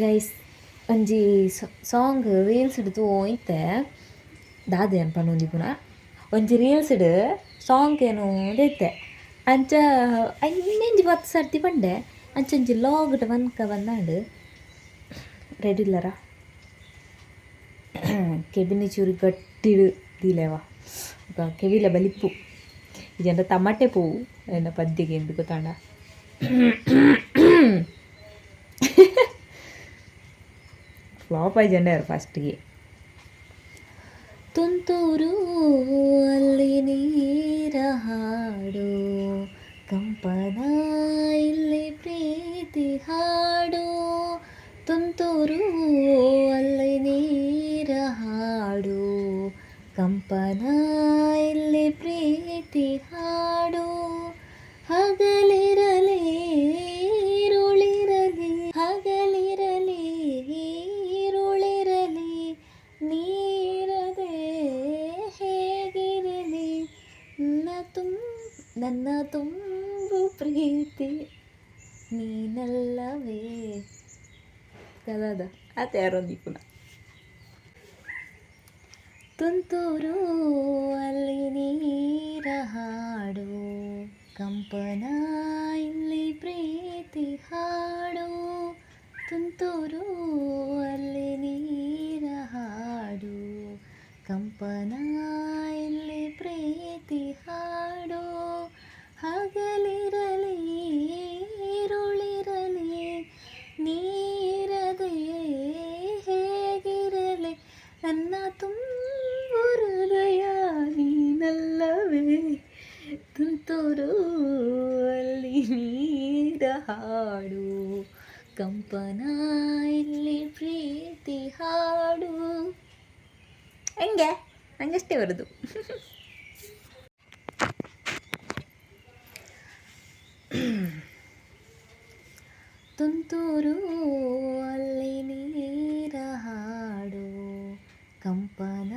S1: ಗೈಸ್ ಒಂಜಿ ಸಾಂಗ್ ರೀಲ್ಸ್ ಹಿಡಿದು ಹೋಯ್ತೆ ದಾದೆ ಅನ್ಪನ್ನೊಂದಿ ಪುನಃ ಒಂಜಿ ರೀಲ್ಸ್ ಹಿಡು ಸಾಂಗ್ ಏನು ದೈತೆ ಅಂಚ ಇನ್ನೊಂಜಿ 10 ಸರ್ತಿ ಪಂಡೆ ಅಂಚೊಂಜಿ ಲಾಗ್ಡ್ ವನ್ಕ ಬಂದಾಂಡು ರೆಡಿ ಇಲ್ಲರ ಕೆಬಿನಿ ಚೂರಿ ಗಟ್ಟಿಡು ದೀಲೆವ ಕೆವಿಲ ಬಲಿಪ್ಪು ಇಜಂಡ ತಮಟೆ ಪೋವು ಎನ್ನ ಪದ್ಯಗೆ ಎಂದು ಗೊತ್ತಾಂಡ ಫ್ಲಾಪ್ ಆಯ್ಜಂಡೆ ಫಸ್ಟ್ಗೆ ತುಂತೂರು ಅಲ್ಲಿ ನೀರ ಹಾಡು ಕಂಪನ ಇಲ್ಲಿ ಪ್ರೀತಿ ಹಾಡು ತುಂತೂರು ಅಲ್ಲಿ ನೀರ ಹಾಡು ಕಂಪನ ಇಲ್ಲಿ ಪ್ರೀತಿ ಹಾಡು ಹಗಲಿರಲಿ ಇರುಳಿರಲಿ ಹಗಲಿರಲಿ ಇರುಳಿರಲಿ ನೀರದೆ ಹೇಗಿರಲಿ ನನ್ನ ತುಂಬು ಪ್ರೀತಿ ನೀನಲ್ಲವೇ ಕದದ ಆತ ಯಾರೊಂದಿ ಪುನಃ ತುಂತೂರು ಅಲ್ಲಿ ನೀರ ಹಾಡು ಕಂಪನ ಇಲ್ಲಿ ಪ್ರೀತಿ ಹಾಡು ತುಂತೂರು ಅಲ್ಲಿ ನೀರ ಹಾಡು ಕಂಪನ ಇಲ್ಲಿ ಪ್ರೀತಿ ಹಾಡು ಹಗಲಿರಲಿ ಇರುಳಿರಲಿ ನೀರದೆ ಹೇಗಿರಲಿ ನನ್ನ ತುಂಬು ಹೃದಯ ನೀನಲ್ಲವೇ ತುಂತೂರು ಅಲ್ಲಿ ನೀರ ಹಾಡು ಕಂಪನ ಇಲ್ಲಿ ಪ್ರೀತಿ ಹಾಡು ಹೆಂಗೆ ನಂಗಷ್ಟೇ ಬರೋದು ತುಂತೂರು ಅಲ್ಲಿ ನೀರ ಹಾಡು ಕಂಪನ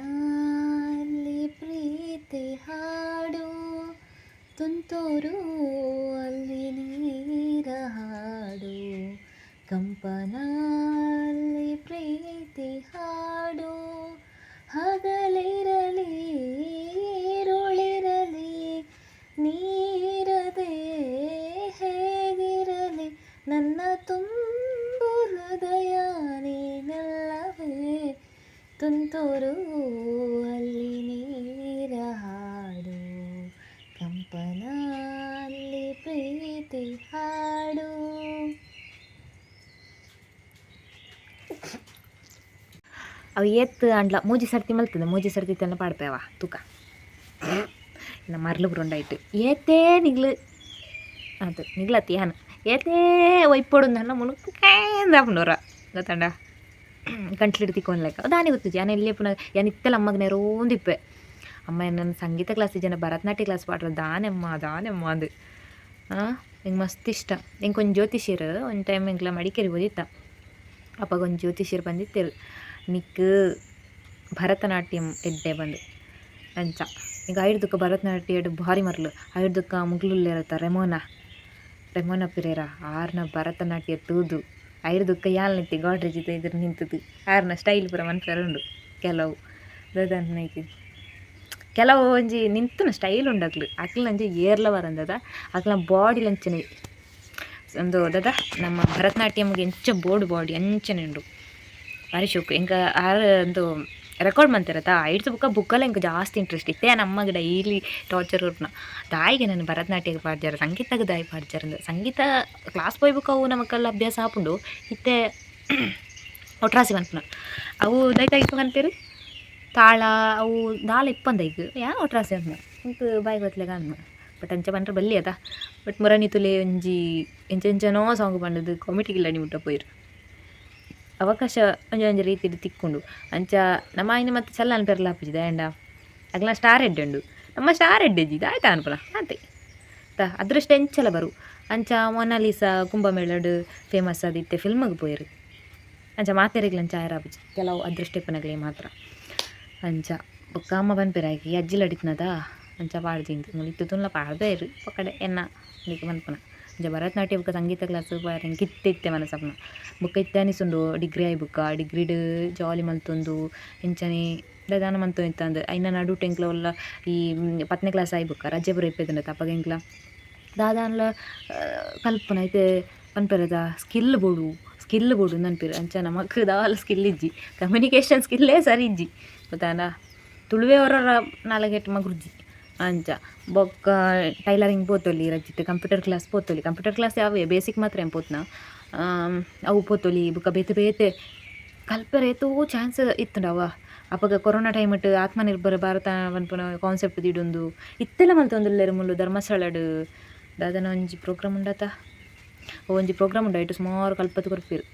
S1: ಅಲ್ಲಿ ಪ್ರೀತಿ ಹಾಡು ತುಂತೂರು ಅಲ್ಲಿ ನೀರ ಹಾಡು ಕಂಪನ ಅಲ್ಲಿ ಪ್ರೀತಿ ಹಾಡು ಹಗಲಿರಲಿ ಇರುಳಿರಲಿ ನೀರದೆ ಹೇಗಿರಲಿ ನನ್ನ ತುಂಬು ಹೃದಯ ನೀನಲ್ಲವೇ ತುಂತೂರು ಅಲ್ಲಿ ನೀರ ಹಾಡು ಕಂಪನ ಅಲ್ಲಿ ಪ್ರೀತಿ ಹಾಡು ಅವು ಏತ್ ಅಂಡ್ಲ ಮೂಜಿ ಸರ್ತಿ ಮಲ್ತದೆ ಮೂಜಿ ಸರ್ತಿ ತೆಲ್ಲ ಪಾಡ್ಪೇವ ತೂಕ ಇನ್ನು ಮರ್ಲು ಬುರುಂಡಾಯ್ತು ಏತೇ ನಿಗ್ಲು ಅದು ನಿಗ್ಲತ್ತಿ ಯಾನು ಏತೇ ಒಯ್ಪೊಡು ನನ್ನ ಮುಣುಕೇಂದ್ರ ಗೊತ್ತಂಡ ಕಂಟ್ಲಿಡ್ ತಿಕ್ಕೊಂಡ್ಲೆಕ್ಕ ದಾನಿ ಗೊತ್ತಿಜ್ಜಿ ಯಾನು ಎಲ್ಲಿ ಪುನಃ ಯಾನು ಇತ್ತೆಲ್ಲ ಅಮ್ಮಗೆ ನೆರೋಂದಿಪ್ಪೆ ಅಮ್ಮ ನನ್ನ ಸಂಗೀತ ಕ್ಲಾಸ್ ಜನ ಭರತನಾಟ್ಯ ಕ್ಲಾಸ್ ಪಾಡ್ರ ದಾನೆಮ್ಮ ಅಂದು ಹಿಂಗೆ ಮಸ್ತ್ ಇಷ್ಟ ಹಿಂಗೆ ಕೊಂಚ ಜ್ಯೋತಿಷ್ಯರು ಒಂದು ಟೈಮ್ ಹಿಂಗೆಲ್ಲ ಮಡಿಕೇರಿ ಓದಿತ್ತ ಅಪ್ಪಾಗ ಒಂದು ಜ್ಯೋತಿಷ್ಯರು ಬಂದಿತ್ತೇರು ನಿಕ್ ಭರತನಾಟ್ಯಂ ಎಡ್ಡೆ ಬಂದು ಅಂಚ ಈಗ ಐಡ್ದಕ್ಕ ಭರತನಾಟ್ಯ ಎಡ್ ಭಾರಿ ಮರ್ಲು ಐಡ್ದಕ್ಕ ಮುಗ್ಲುಲ್ಲಿರತ್ತ ರೆಮೋನ ಪಿರೇರ ಆರ್ನ ಭರತನಾಟ್ಯ ತೂದು ಐಡ್ದಕ್ಕ ಯಾಲ್ ನಿಂತಿ ಗಾಡ್ರಿ ಜಿತ ಇದ್ರ ನಿಂತದು ಆರ್ನ ಸ್ಟೈಲ್ ಪೂರ ಮನ್ಪರುಂಡು ಕೆಲವು ದದಂತ ಕೆಲವು ಒಂಜಿ ನಿಂತನ ಸ್ಟೈಲ್ ಉಂಡಕ್ಲು ಅಕ್ಲು ನಂಜಿ ಏರ್ಲ ಬರಂದದ ಅಕ್ಲ ಬಾಡಿ ಲಂಚನೆ ಒಂದು ದದ ನಮ್ಮ ಭರತನಾಟ್ಯಮ್ಗೆ ಎಂಚ ಬೋರ್ಡ್ ಬಾಡಿ ಅಂಚನೆ ಉಂಡು ಭಾರಿ ಶೋಕು ಇಂಕ ಆರು ಒಂದು ರೆಕಾರ್ಡ್ ಮಾಡ್ತಿರತ್ತ ಐಡ್ಸ್ ಬುಕ್ಕಲ್ಲ ಇಂಕ ಜಾಸ್ತಿ ಇಂಟ್ರೆಸ್ಟ್ ಇತ್ತೆ ನಮಗೆ ಡೈಲಿ ಟಾರ್ಚರ್ ಉರ್ನ ದಾಯಿಗೆ ನಾನು ಭರತನಾಟ್ಯಕ್ಕೆ ಪಾಡ್ಜಾರ ಸಂಗೀತಕ್ಕೆ ದಾಯಿ ಪಾಡ್ಜಾರ ಸಂಗೀತ ಕ್ಲಾಸ್ ಪೋಯ್ಬೇಕು ಅವು ನಮಗೆಲ್ಲ ಅಭ್ಯಾಸ ಹಾಕೊಂಡು ಇತ್ತೆ ಒಟ್ರಾಸಿ ಮನ್ಪುನ ಅವು ದೈತಾಗಿತ್ತು ಅಂತೀರಿ ತಾಳ ಅವು ದಾಳ ಇಪ್ಪಂದೈಕು ಯಾರು ಒಟ್ರಾಸಿ ಅಂತ ಇಂಕ ಬಾಯಿ ಗೊತ್ತಲೆಗ ಅನ್ನ ಬಟ್ ಅಂಚ ಬಂದ್ರೆ ಬಲ್ಲಿ ಅದ ಬಟ್ ಮುರಣಿ ತುಲೆ ಒಂಜಿ ಎಂಚೆಂಚನೋ ಸಾಂಗ್ ಬಂದದ್ದು ಕಾಮಿಟಿಗಿಲ್ಲ ನೀವು ಊಟ ಪೋಯ್ರು ಅವಕಾಶ ಒಂಜಿ ರೀತಿಯಲ್ಲಿ ತಿಕ್ಕೊಂಡು ಅಂಚ ನಮ್ಮ ಆಯ್ನ ಮತ್ತೆ ಚಲ್ಲ ಅನ್ಪೆರ್ಲ ಹಾಪಿಸಿದೆ ಆ್ಯಂಡ ಅಗ್ಲ ಸ್ಟಾರ್ ಎಡ್ಡೆ ಉಂಡು ನಮ್ಮ ಸ್ಟಾರ್ ಎಡ್ಡೆಜ್ಜಿದ್ದು ಆಯ್ತಾ ಅನ್ಪಲ ಅದೇ ಅದೃಷ್ಟ ಎಂಚಲ ಬರು ಅಂಚ ಮೊನಾಲಿಸಾ ಕುಂಭಮೇಳಡ್ ಫೇಮಸ್ ಆದಿತ್ತೆ ಫಿಲ್ಮ್ಗೆ ಪೋಯಿರು ಅಂಚ ಮಾತೆರೆಗ್ಲಂಚ ಆಯರಾಬುಜಿ ಕೆಲವು ಅದೃಷ್ಟಪ್ಪನಗಳೇ ಮಾತ್ರ ಅಂಚ ಬೊಕ್ಕ ಅಮ್ಮ ಪನ್ಪೆರಾಗಿ ಅಜ್ಜಿಲಡಿತ್ನದ ಅಂಚ ಪಾಡ್ದಿಂದು ಮುಳಿತು ತುನ್ಲ ಪಾಡ್ದೇ ಇರು ಪಕ್ಕಡೆ ಎನ್ನ ನಿಕ್ಕೆ ಮನ್ಪನ ಅಂಚ ಭರತನಾಟ್ಯ ಬುಕ್ಕ ಸಂಗೀತ ಕ್ಲಾಸ್ ಬಾರಿ ಕಿತ್ತೆ ಮನಸಪ್ನ ಬುಕ್ಕ ಇತ್ತೆ ಅನಿಸುಂಡು ಡಿಗ್ರಿ ಆಯ್ ಬುಕ್ಕ ಡಿಗ್ರಿಡ್ ಜಾಲಿ ಮಲ್ತೊಂದು ಇಂಚನೆ ದಾನ ಮಂತು ಇತ್ತಂದು ಐನ ನಡು ಟೆಂಕ್ಲ ಒಲ್ಲ ಈ 10ನೇ ಕ್ಲಾಸ್ ಆಯ್ ಬುಕ್ಕ ರಜೆ ಬರೋ ಇಪ್ಪೇದಂಡ ತಪ್ಪಗ ಎಂಕ್ಲ ದಾದಾನ್ಲ ಕಲ್ಪನ ಐತೆ ಪನ್ಪೆರದ ಸ್ಕಿಲ್ ಬೋಡು ನನ್ಪಿರು ಅಂಚ ನಮಕ್ ದಾಲ್ ಸ್ಕಿಲ್ ಇಜ್ಜಿ ಕಮ್ಯುನಿಕೇಷನ್ ಸ್ಕಿಲ್ಲೇ ಸರಿ ಇಜ್ಜಿ ಗೊತ್ತಾನ ತುಳುವೆ ಅವರ ನಾಲ್ಗೆಟ್ಟು ಮಗುರ್ಜಿ ಅಂಚ ಬೊಕ್ಕ ಟೈಲರಿಂಗ್ ಪೋತೊಲಿ ರಜ್ಜಿತ್ತು ಕಂಪ್ಯೂಟರ್ ಕ್ಲಾಸ್ ಯಾವೇ ಬೇಸಿಕ್ ಮಾತ್ರ ಏನು ಪೋತ್ನ ಅವು ಪೋತೊಲಿ ಬುಕ್ಕ ಬೇತೆ ಕಲ್ಪರೆ ಏತೋ ಚಾನ್ಸ್ ಇತ್ತುಂಡವ ಅಪ್ಪಗ ಕೊರೋನಾ ಟೈಮ್ ಇಟ್ಟು ಆತ್ಮನಿರ್ಭರ ಭಾರತ ಅನ್ಪುನ ಕಾನ್ಸೆಪ್ಟ್ ದಿಡೊಂದು ಇತ್ತೆಲ್ಲ ಮಲ್ತೊಂದುಲ್ಲೆರ್ ಮುಳ್ಳು ಧರ್ಮಸ್ಥಳಡ್ ದಾದನ ಒಂಜಿ ಪ್ರೋಗ್ರಾಮ್ ಉಂಡತ ಒಂಜಿ ಪ್ರೋಗ್ರಾಮ್ ಉಂಡ ಇಟ್ಟು ಸುಮಾರು ಕಲ್ಪತ್ತು ಕೊರ್ಪಿರು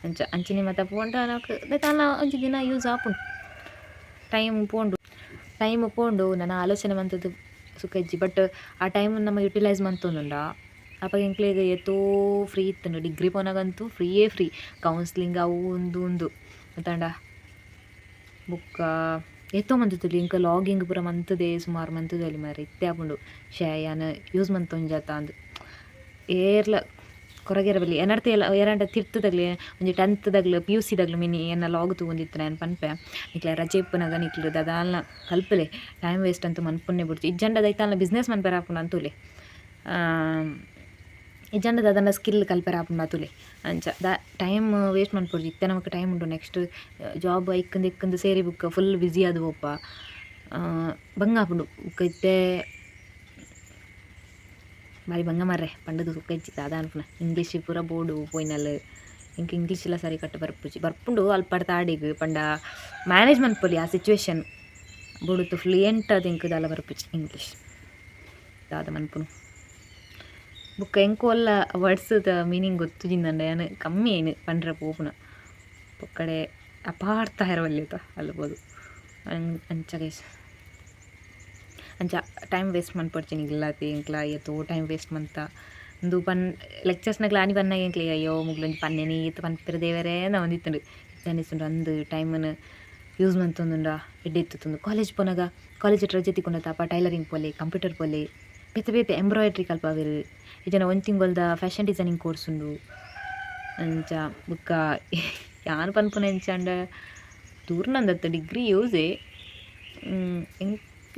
S1: ಅಂಚ ಅಂಚಿನಿ ಮತ್ತು ಪೋಂಡ ತಾನ ಒಂಜಿ ದಿನ ಯೂಸ್ ಆಪುಂಡು ಟೈಮ್ ಪೋಂಡು ನನ್ನ ಆಲೋಚನೆ ಮಂತದ್ದು ಸುಖ ಇಜ್ಜಿ ಬಟ್ ಆ ಟೈಮ್ ನಮ್ಮ ಯುಟಿಲೈಸ್ ಮಂತೊಂದುಂಡ ಅಪ್ಪ ಎಂಕ್ಲೆಗ್ ಎತ್ತೋ ಫ್ರೀ ಇತ್ತುಂಡು ಡಿಗ್ರಿ ಪೋನಾಗಂತೂ ಫ್ರೀ ಕೌನ್ಸ್ಲಿಂಗ್ ಅವು ಉಂದು ಗೊತ್ತಾಂಡ ಬುಕ್ಕ ಎತ್ತೋ ಮಂತುತ್ತಲಿ ಇಂಕ ಲಾಗಿಂಗ್ ಪೂರ ಮಂತದೆ ಸುಮಾರು ಮಂತದಲ್ಲಿ ಮಾರೆ ಇತ್ತೆ ಆಪುಂಡು ಯಾನ್ ಯೂಸ್ ಮಂತೊಂಜಾತ ಅಂದು ಏರ್ಲ ಕೊರಗೆರಬಲ್ಲಿ ಏನರ್ಥ ಎಲ್ಲ ಏರಂಡ ತಿರ್ತದಾಗಲಿ ಒಂಜಿ 10th PUC ಮಿನಿ ಏನ ಲಾಗ್ ತಗೊಂಡಿತ್ತು ನಾನು ಪನ್ಪೆ ನಿಕ್ಲೆ ರಜೆ ಇಪ್ಪನಾಗ ನಿಕ್ಲು ದಾದಾಲ್ನ ಕಲ್ಪಲೆ ಟೈಮ್ ವೇಸ್ಟ್ ಅಂತೂ ಮನ್ಪುನ್ನೆ ಬಿಡ್ತು ಇಜ್ಜಂಡದ ಐತಲ್ಲ ಬಿಸ್ನೆಸ್ ಮನ್ಪೆರ ಹಾಪುಂಡು ಅಂತೂಲೆ ಇಜ್ಜಂಡದ ಅದನ್ನ ಸ್ಕಿಲ್ ಕಲ್ಪೆರ ಹಾಪುಂಡು ಅತುಲೆ ಅಂಚ ಟೈಮ್ ವೇಸ್ಟ್ ಮನ್ಪುಡ್ದು ಇತ್ತೆ ನಮಗೆ ಟೈಮ್ ಉಂಟು ನೆಕ್ಸ್ಟ್ ಜಾಬ್ ಇಕ್ಕಂದು ಸೇರಿ ಬುಕ್ಕ ಫುಲ್ ಬ್ಯುಸಿ ಆದು ಒಪ್ಪ ಬಂಗ ಹಾಪುಂಡು ಬುಕ್ಕ ಇತ್ತೆ ಬಾರಿ ಬಂಗ ಮರ್ರೆ ಪಂಡದು ಸುಕ್ಕ ಇಚ್ಚಿತ್ತು ಅದ ಅನ್ಪುನ ಇಂಗ್ಲೀಷ್ ಪೂರ ಬೋರ್ಡು ಪೋಯ್ನಲ್ ಇಂಗ್ಲೀಷ್ ಎಲ್ಲ ಸರಿ ಕಟ್ಟು ಬರ್ಪುಂಡು ಅಲ್ಪಡ್ತ ಆಡಿಗ್ ಪಂಡ ಮ್ಯಾನೇಜ್ ಮನ್ಪೊಲಿ ಆ ಸಿಚುವೇಶನ್ ಬೋಡುತ್ತು ಫ್ಲೂಯೆಂಟ್ ಅದು ಇಂಕದಲ್ಲ ಬರ್ಪುಜಿ ಇಂಗ್ಲೀಷ್ ದಾದ ಮನ್ಪುನು ಬುಕ್ಕ ಎಂಕು ಎಲ್ಲ ವರ್ಡ್ಸ್ದ ಮೀನಿಂಗ್ ಗೊತ್ತುಜಿಂದಂಡ ಏನು ಕಮ್ಮಿ ಏನು ಪಂಡ್ರೆ ಪೋಪುನ ಪೊಕ್ಕಡೆ ಅಪಾರ್ಥ ಇರವಲ್ಲೇತ ಅಲ್ಬೋದು ಅಂಚ ಗೈಸ್ ಅಂಚ ಟೈಮ್ ವೇಸ್ಟ್ ಮನ್ಪಡ್ತೀನಿ ಇಲ್ಲತಿ ಎಂಕ್ಲ ಎತ್ತೋ ಟೈಮ್ ವೇಸ್ಟ್ ಮಂತ ಒಂದು ಲೆಕ್ಚರ್ಸ್ನಾಗ್ಲ ಆನಿ ಬನ್ನಾಗ ಎಂಕ್ಲೆ ಅಯ್ಯೋ ಮುಗ್ಲೊಂಜಿ ಪನ್ನೆನಿ ಈತ ಪನ್ಪಿರ ದೇವರೇ ನಾ ಒಂದಿತ್ತುಂಡು ಅನಿಸ್ತುಂಡು ಅಂದು ಟೈಮನ್ನು ಯೂಸ್ ಮಂತೊಂದುಂಡ ಎಡ್ಡೆತ್ತುಂಡು ಕಾಲೇಜ್ ಪೋನಾಗ ಕಾಲೇಜ್ ರಜೆ ತಿಕ್ಕೊಂಡಪ್ಪ ಟೈಲರಿಂಗ್ ಪೋಲೆ ಕಂಪ್ಯೂಟರ್ ಪೋಲೆ ಬೇತೆ ಎಂಬ್ರಾಯ್ಡ್ರಿ ಕಲ್ಪಾವೆರು ಇದನ್ನ 1 ತಿಂಗೊಳ್ದ ಫ್ಯಾಷನ್ ಡಿಸೈನಿಂಗ್ ಕೋರ್ಸ್ ಉಂಡು ಅಂಚ ಬುಕ್ಕ ಯಾನ್ ಪನ್ಪುನ ಎಂಚಾಂಡ ದೂರ್ನಂದತ್ತ ಡಿಗ್ರಿ ಯೂಸೇ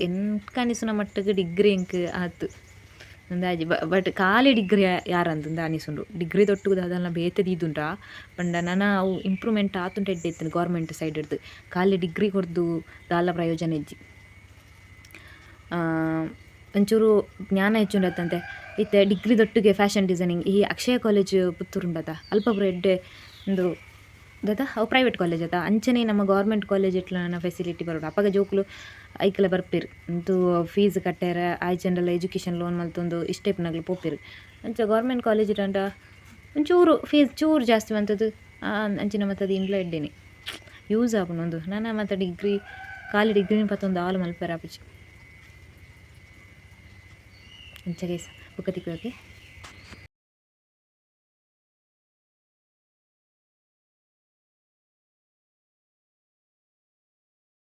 S1: ಎಂಕ್ ಅನಿಸುನ ಮಟ್ಟಗೆ ಡಿಗ್ರಿ ಎಂಕ್ ಆತು ಅಂದಾಜಿ ಬಟ್ ಖಾಲಿ ಡಿಗ್ರಿ ಯಾರಂದ ಅನಿಸುಂಡು ಡಿಗ್ರಿ ತೊಟ್ಟುದು ಅದೆಲ್ಲ ಬೇತದ ಇದುಂಡ ಪಂಡ ನನ್ನ ಅವು ಇಂಪ್ರೂವ್ಮೆಂಟ್ ಆತುಂಟ ಎಡ್ಡೆತ್ತನು ಗೌರ್ಮೆಂಟ್ ಸೈಡ್ ಹಿಡ್ದು ಖಾಲಿ ಡಿಗ್ರಿ ಕೊಡ್ದು ದಾಲ ಪ್ರಯೋಜನ ಇಜ್ಜಿ ಒಂಚೂರು ಜ್ಞಾನ ಹೆಚ್ಚುಂಡತ್ತಂತೆ ಇತ್ತೆ ಡಿಗ್ರಿ ದೊಟ್ಟಿಗೆ ಫ್ಯಾಷನ್ ಡಿಸೈನಿಂಗ್ ಈ ಅಕ್ಷಯ ಕಾಲೇಜ್ ಪುತ್ತೂರು ಉಂಡತ ಅಲ್ಪಪುರ ಎಡ್ಡೆ ಒಂದು ದದ ಅವು ಪ್ರೈವೇಟ್ ಕಾಲೇಜ್ ಅದ ಅಂಚನೆ ನಮ್ಮ ಗೌರ್ಮೆಂಟ್ ಕಾಲೇಜ್ ಇಟ್ಲ ನನ್ನ ಫೆಸಿಲಿಟಿ ಬರೋಡು ಅಪ್ಪಗ ಜೋಕ್ಲು ಐಕಲ ಬರ್ಪಿರು ಅಂತೂ ಫೀಸ್ ಕಟ್ಟಾರ ಆಯ್ ಜನರಲ್ ಎಜುಕೇಷನ್ ಲೋನ್ ಮಲ್ತೊಂದು ಇಷ್ಟೇಪ್ನಾಗ್ಲು ಪೋಪಿರು ಅಂಚ ಗೌರ್ಮೆಂಟ್ ಕಾಲೇಜ್ ಇಟ್ಟಂಡ ಒಂಚೂರು ಫೀಸ್ ಚೂರು ಜಾಸ್ತಿ ಬಂತದ್ದು ಅಂಚಿನ ಮತ್ತದು ಇಂಡ್ಲ ಎಡ್ಡೇನೆ ಯೂಸ್ ಆಪುನೊಂದು ನಾನು ಮತ್ತು ಡಿಗ್ರಿ ಖಾಲಿ ಡಿಗ್ರಿನ ಪತ್ತೊಂದು ಆಲು ಮಲ್ಪೆರ ಆಪುಜಿ ಅಂಚ ಗೈಸ್ ಬುಕ್ಕ ತಿಕ್ಕೋಕೆ